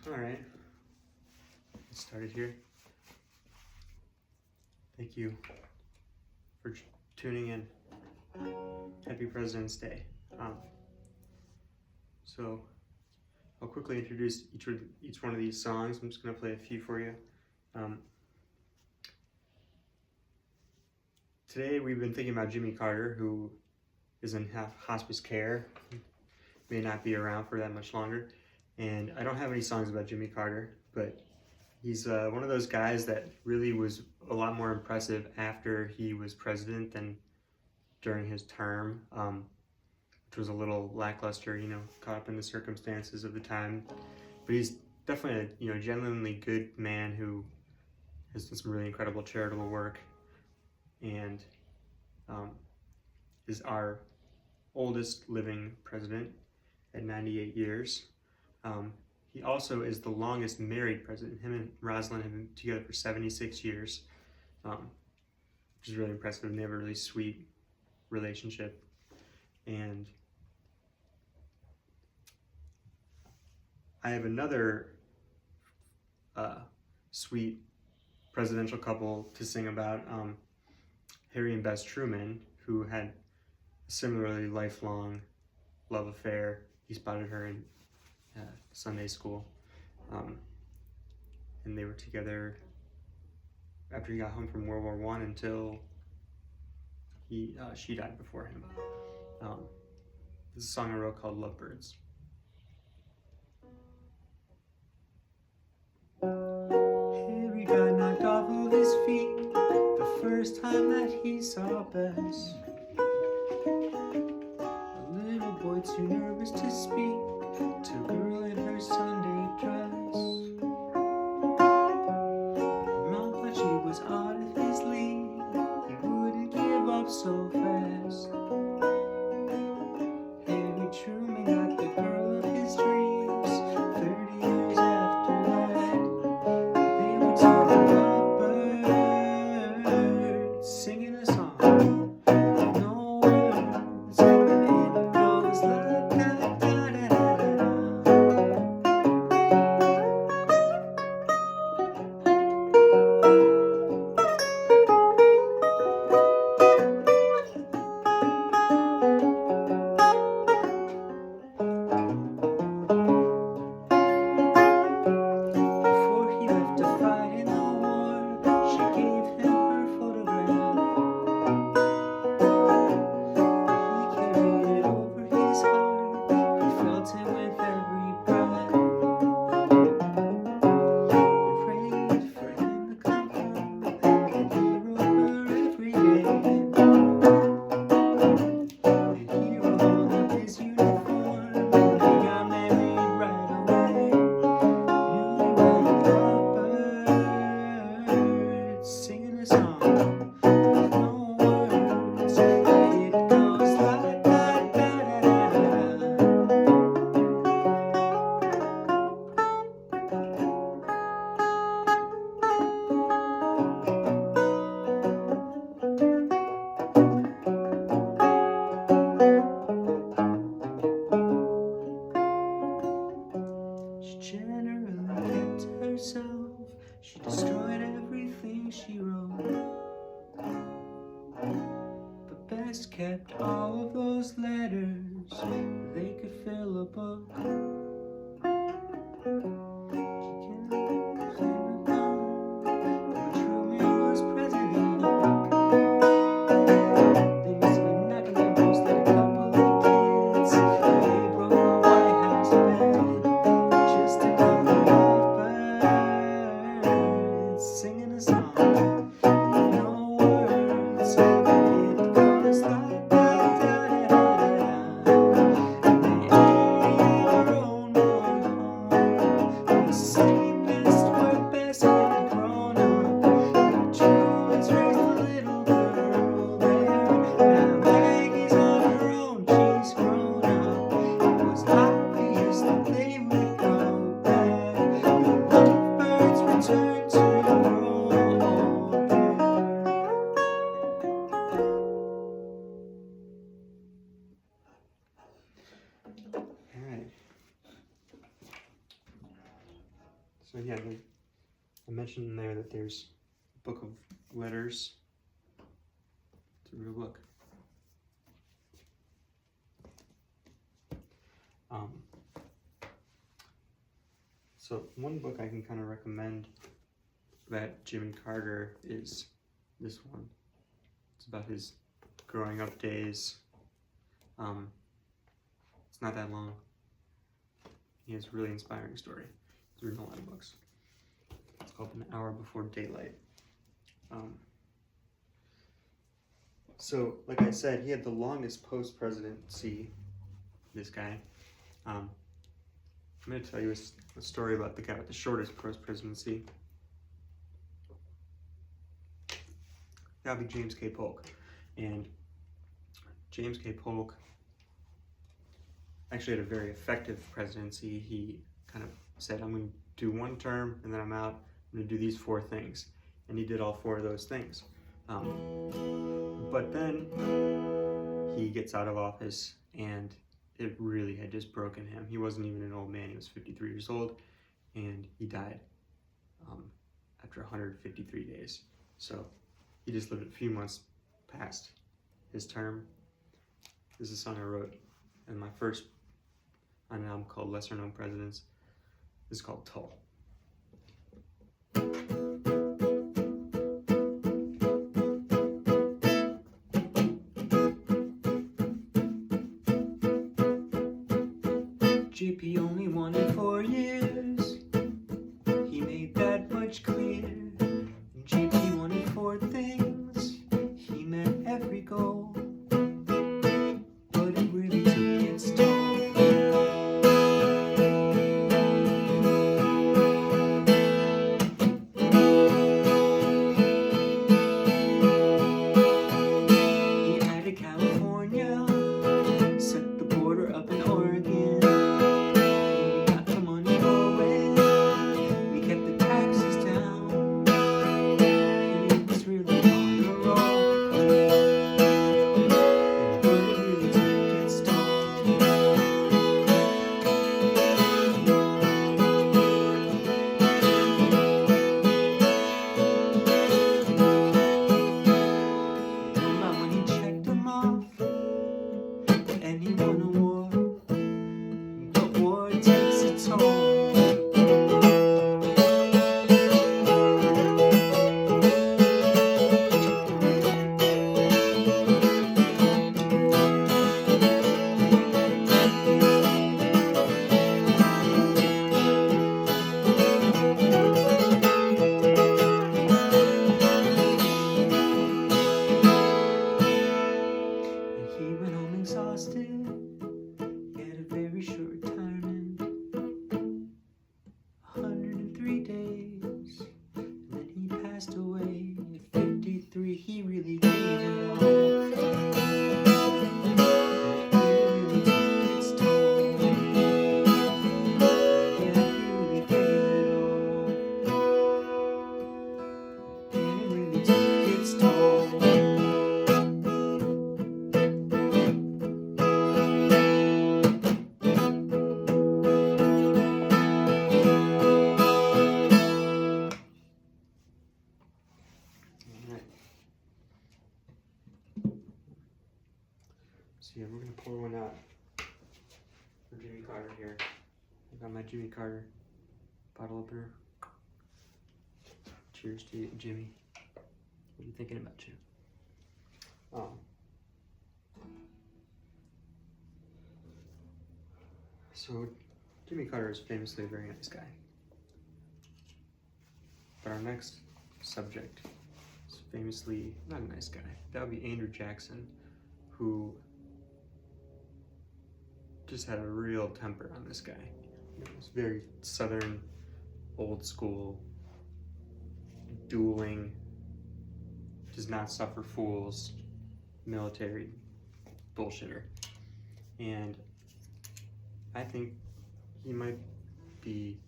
Alright, get started here. Thank you for tuning in. Happy President's Day. So I'll quickly introduce each one of these songs. I'm just going to play a few for you. Today we've been thinking about Jimmy Carter, who is in hospice care. He may not be around for that much longer. And I don't have any songs about Jimmy Carter, but he's one of those guys that really was a lot more impressive after he was president than during his term, which was a little lackluster, caught up in the circumstances of the time. But he's definitely a genuinely good man who has done some really incredible charitable work, and is our oldest living president at 98 years. He also is the longest married president. Him and Rosalind have been together for 76 years, which is really impressive, and they have a really sweet relationship. And I have another sweet presidential couple to sing about, Harry and Bess Truman, who had a similarly lifelong love affair. He spotted her in Sunday school, and they were together after he got home from World War I until she died before him. This is a song I wrote called Lovebirds. Harry got knocked off of his feet the first time that he saw Bess. A little boy too nervous to speak to a girl in her Sunday dress. Mom thought she was out of his league. He wouldn't give up so fast. Harry Truman got the girl of his dreams 30 years after that. They were talking about birds, singing a song, no words, and it goes like that. She destroyed everything she wrote, but Bess kept all of those letters. They could fill a book. So yeah, I mentioned in there that there's a book of letters. It's a real book. So one book I can kind of recommend about Jimmy Carter is this one. It's about his growing up days. It's not that long. He has a really inspiring story. He's written a lot of books. It's called An Hour Before Daylight. So, like I said, he had the longest post-presidency, this guy. I'm going to tell you a story about the guy with the shortest post-presidency. That would be James K. Polk. And James K. Polk actually had a very effective presidency. He kind of said, I'm going to do one term and then I'm out. I'm going to do these 4 things. And he did all 4 of those things. But then he gets out of office and it really had just broken him. He wasn't even an old man. He was 53 years old and he died after 153 days. So he just lived a few months past his term. This is a song I wrote in my first on an album called Lesser Known Presidents. This is called Tull. JP only wanted 4 years. He made that much clear. JP wanted 4 things. He met every goal. But it really took its toll. He added California, set the border up in Oregon. So yeah, we're gonna pour one out for Jimmy Carter here. I got my Jimmy Carter bottle opener. Cheers to you, Jimmy. What are you thinking about you? So Jimmy Carter is famously a very nice guy. But our next subject is famously not a nice guy. That would be Andrew Jackson, who just had a real temper on this guy. It was very southern, old school, dueling, does not suffer fools, military bullshitter. And I think he might be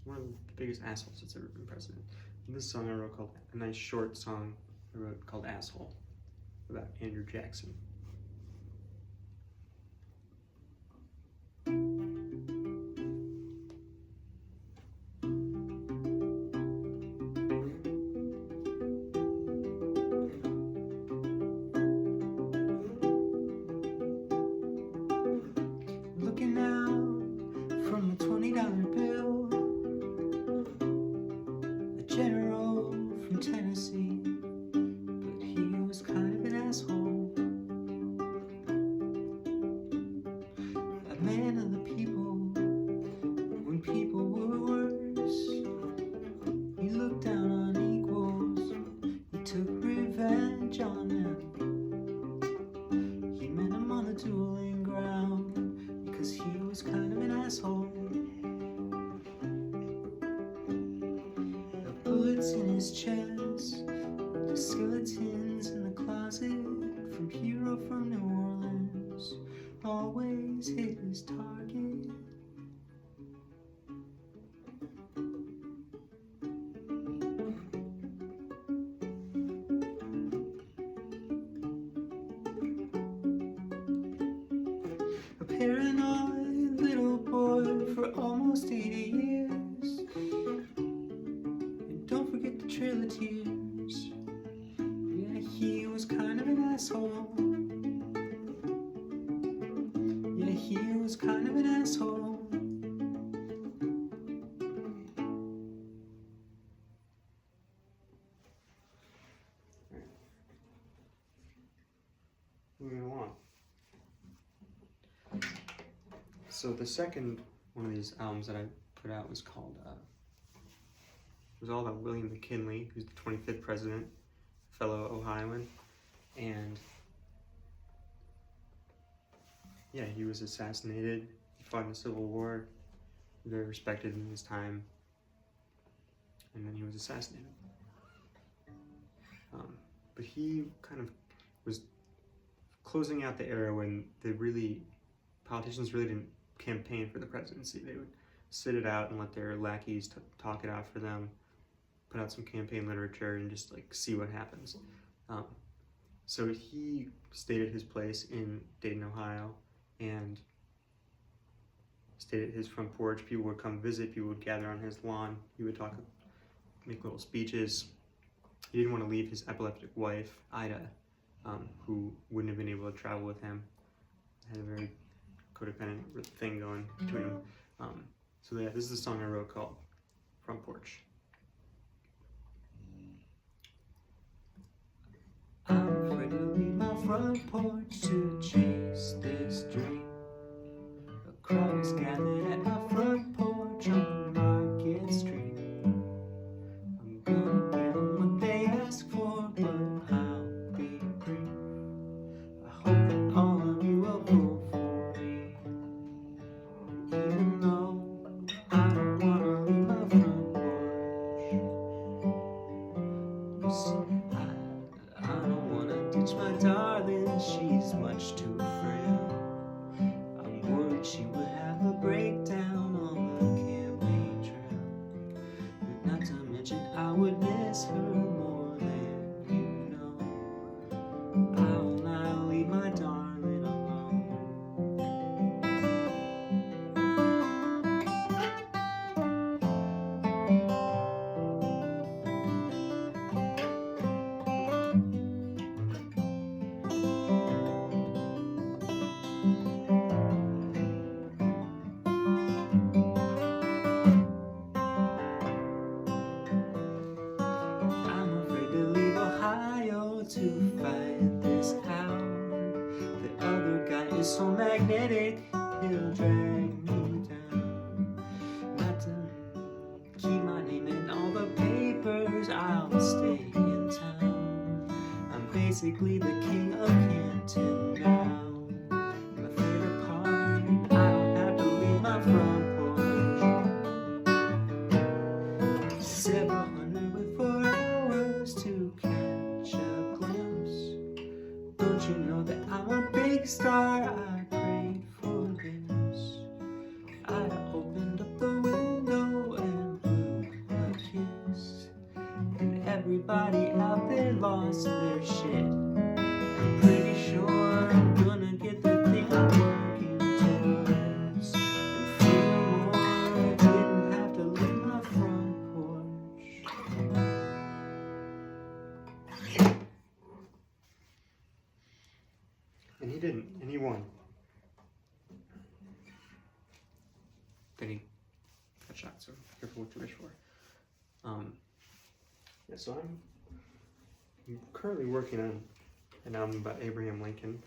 one of the biggest assholes that's ever been president. And this song I wrote called, a nice short song I wrote called Asshole, about Andrew Jackson. man of the people. When people were worse, he looked down on equals. He took revenge on them. He met him on the dueling ground because he was kind of an asshole. The bullets in his chest, the skeletons in the closet, from hero from New Orleans, always hit his target. A paranoid little boy for almost 80 years. And don't forget the Trail of Tears. Yeah, he was kind of an asshole. Yeah, he was kind of an asshole. Moving along. So the second one of these albums that I put out was called, it was all about William McKinley, who's the 25th president, fellow Ohioan, and yeah, he was assassinated. He fought in the Civil War, very respected in his time, and then he was assassinated. But he kind of was closing out the era when politicians really didn't campaign for the presidency. They would sit it out and let their lackeys talk it out for them, put out some campaign literature, and just like see what happens. So he stayed at his place in Dayton, Ohio, and stayed at his front porch. People would come visit, people would gather on his lawn. He would talk, make little speeches. He didn't want to leave his epileptic wife, Ida, who wouldn't have been able to travel with him. Had a very codependent thing going between them. So yeah, this is a song I wrote called Front Porch. I'm afraid to leave my front porch to chase this dream. A crowd is gathered at my front porch on Market Street. I'm gonna give them what they ask for, but I'll be brief. I hope that all of you will vote for me, even though I don't wanna leave my front porch. I don't wanna ditch my darling, she's much too frail. I'm worried she would have a breakdown on the campaign trail. But not to mention I would miss her more than you know. I'll not leave my darling alone. I'm afraid to leave Ohio to fight this out. The other guy is so magnetic, he'll drag me down. Not to keep my name in all the papers, I'll stay in town. I'm basically the king of Canton now. My favorite part, I don't have to leave my front porch. Several hundred with 4 hours to catch a glimpse. Don't you know that I'm a big star? I prayed for this. I opened up the window and blew a kiss, and everybody out there lost their shit. I'm pretty sure I'm gonna get the thing I'm working towards. And furthermore, I didn't have to leave my front porch. And he didn't, and he won. Then he got shot, so be careful what you wish for. Yeah, so I'm currently working on an album about Abraham Lincoln.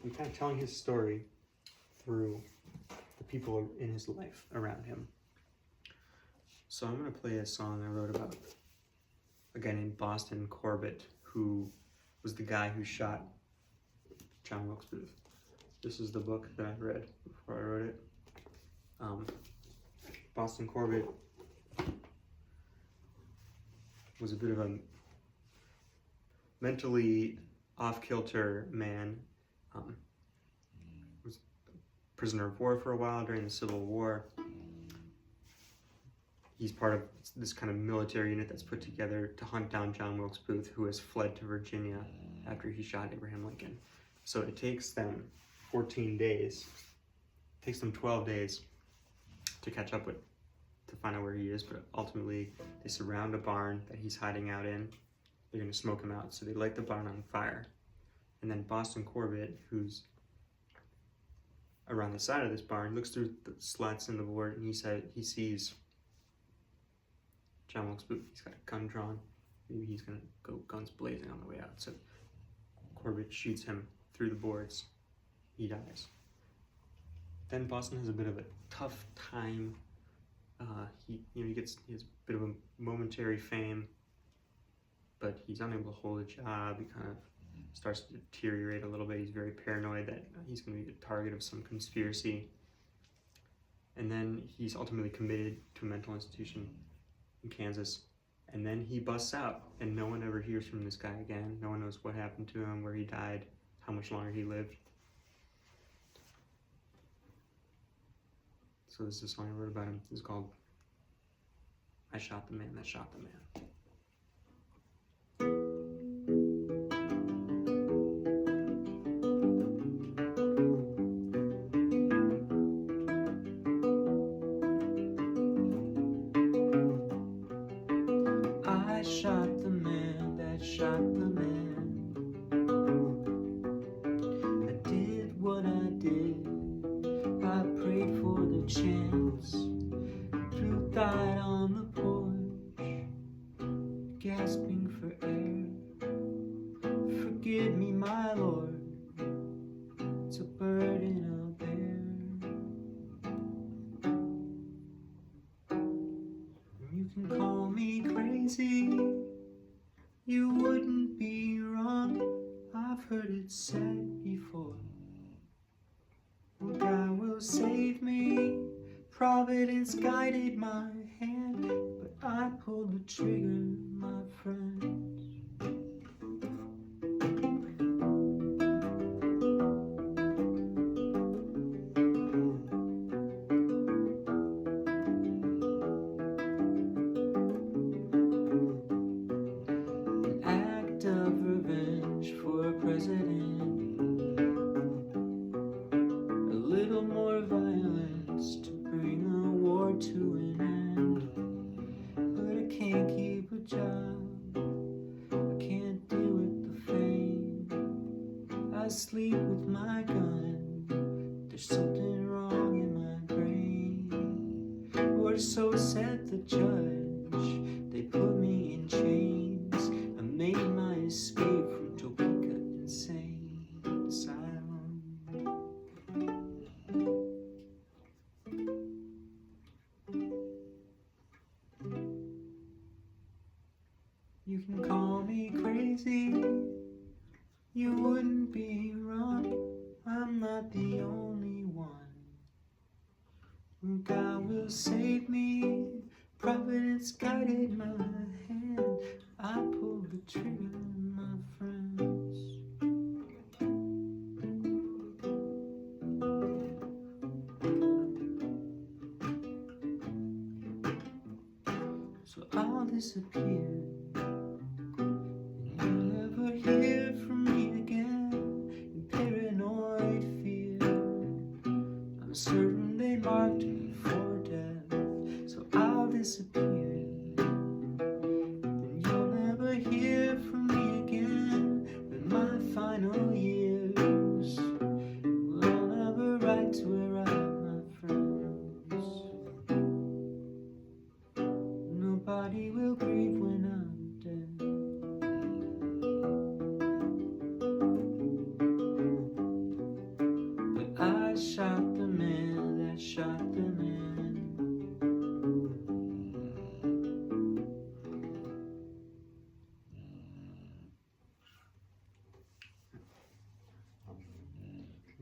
I'm kind of telling his story through the people in his life around him. So I'm going to play a song I wrote about a guy named Boston Corbett, who was the guy who shot John Wilkes Booth. This is the book that I read before I wrote it. Boston Corbett was a bit of a mentally off-kilter man. Was a prisoner of war for a while during the Civil War. He's part of this kind of military unit that's put together to hunt down John Wilkes Booth, who has fled to Virginia after he shot Abraham Lincoln. So it takes them 14 days, it takes them 12 days to catch up with, to find out where he is, but ultimately they surround a barn that he's hiding out in. They're gonna smoke him out, so they light the barn on fire. And then Boston Corbett, who's around the side of this barn, looks through the slats in the board and he sees John Wilkes Booth. He's got a gun drawn. Maybe he's gonna go guns blazing on the way out. So Corbett shoots him through the boards. He dies. Then Boston has a bit of a tough time. He has a bit of a momentary fame, but he's unable to hold a job. He kind of starts to deteriorate a little bit. He's very paranoid that he's going to be the target of some conspiracy. And then he's ultimately committed to a mental institution in Kansas. And then he busts out, and no one ever hears from this guy again. No one knows what happened to him, where he died, how much longer he lived. So this is a song I wrote about him. It's called I Shot the Man That Shot the Man. I shot the man that shot the man. I did what I did. I prayed for the chance. Truth died on the porch, gasping for air. Forgive me, my Lord, it's a burden I'll bear. You can call me crazy, you wouldn't be wrong. I've heard it said before, God will save me. Providence guided my hand, but I pulled the trigger, my friends. An act of revenge for a president. A little more violence to bring a war to an end. But I can't keep a job, I can't deal with the fame. I sleep with my gun, there's something wrong in my brain. Or so said the judge, they put me in chains. I made my escape from Topeka Insane Asylum. You can call me crazy, you wouldn't be wrong. I'm not the only one. God will save me. Providence guided my hand. I pulled the trigger, my friends. So I'll disappear. You'll never hear from me again in paranoid fear. I'm certain they marked me for death, so I'll disappear. Then you'll never hear from me again in my final years. Well, I'll never write to arrive, my friends. Nobody will grieve when I'm dead.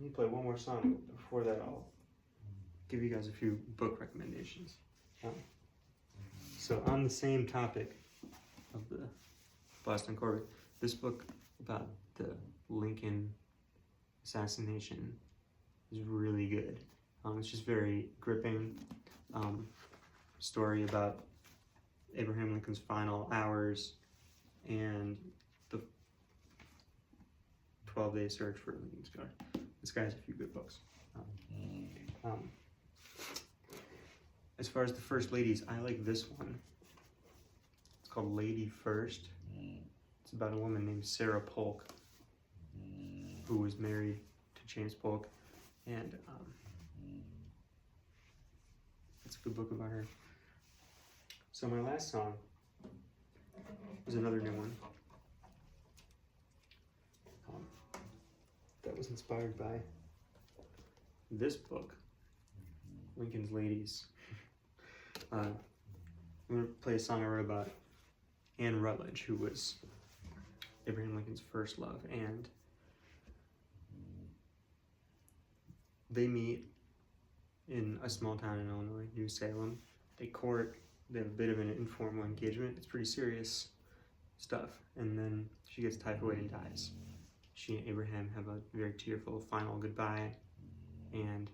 me play one more song. Before that, I'll give you guys a few book recommendations. So on the same topic of the Boston Corbett, this book about the Lincoln assassination is really good. It's just very gripping story about Abraham Lincoln's final hours and the 12-day search for Lincoln's guard. This guy has a few good books. As far as the first ladies, I like this one. It's called Lady First. It's about a woman named Sarah Polk who was married to James Polk, and it's a good book about her. So my last song is another new one that was inspired by this book, Lincoln's Ladies. I'm going to play a song I wrote about Anne Rutledge, who was Abraham Lincoln's first love, and they meet in a small town in Illinois, New Salem. They court, they have a bit of an informal engagement. It's pretty serious stuff. And then she gets typhoid and dies. She and Abraham have a very tearful final goodbye and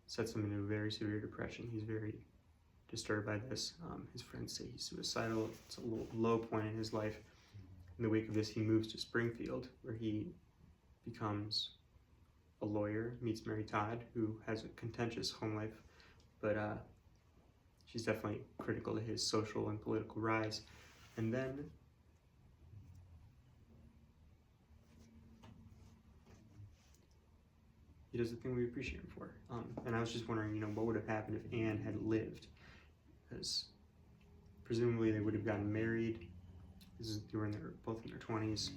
sets him into a very severe depression. He's very disturbed by this. His friends say he's suicidal. It's a low point in his life. In the wake of this, he moves to Springfield, where he becomes a lawyer, meets Mary Todd, who has a contentious home life, but she's definitely critical to his social and political rise. And then he does the thing we appreciate him for. And I was just wondering, what would have happened if Anne had lived? Because presumably they would have gotten married. They were both in their 20s.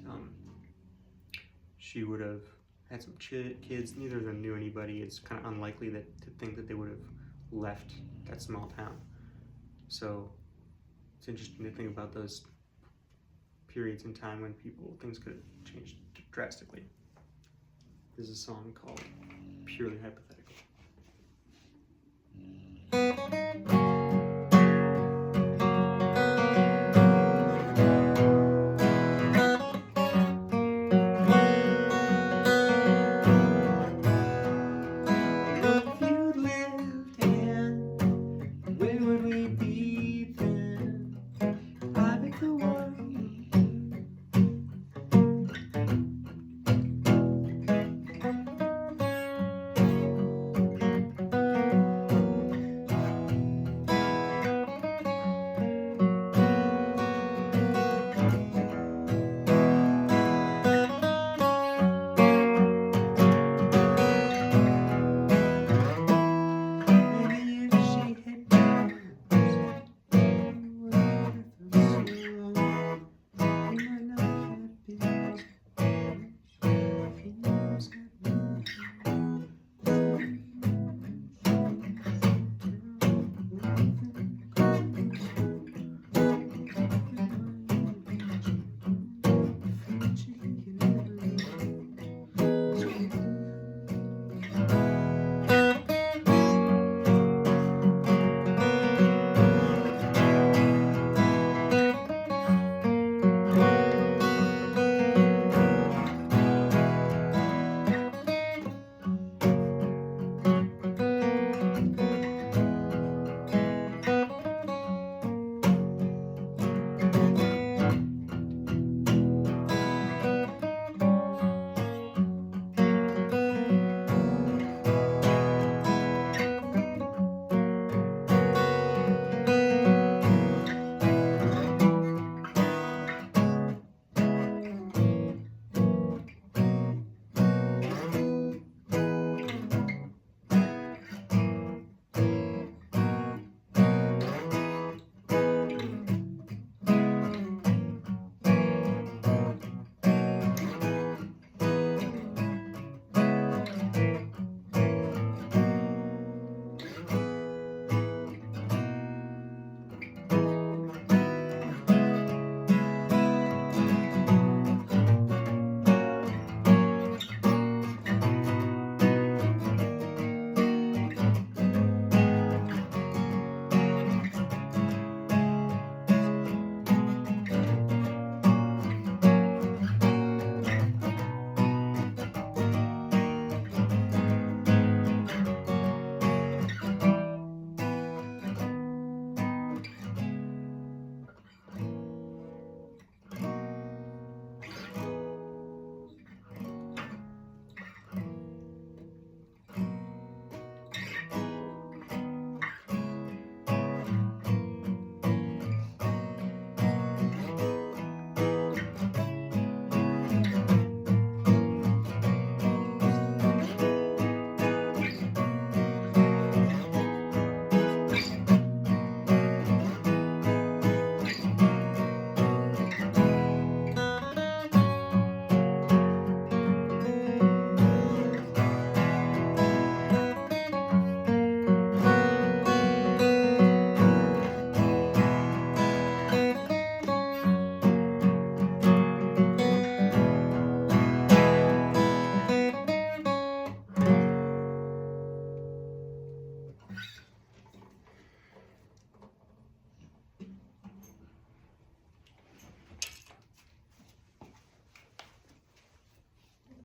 She would have had some kids. Neither of them knew anybody. It's kind of unlikely to think that they would have left that small town. So it's interesting to think about those periods in time when things could have changed drastically. There's a song called Purely Hypothetical.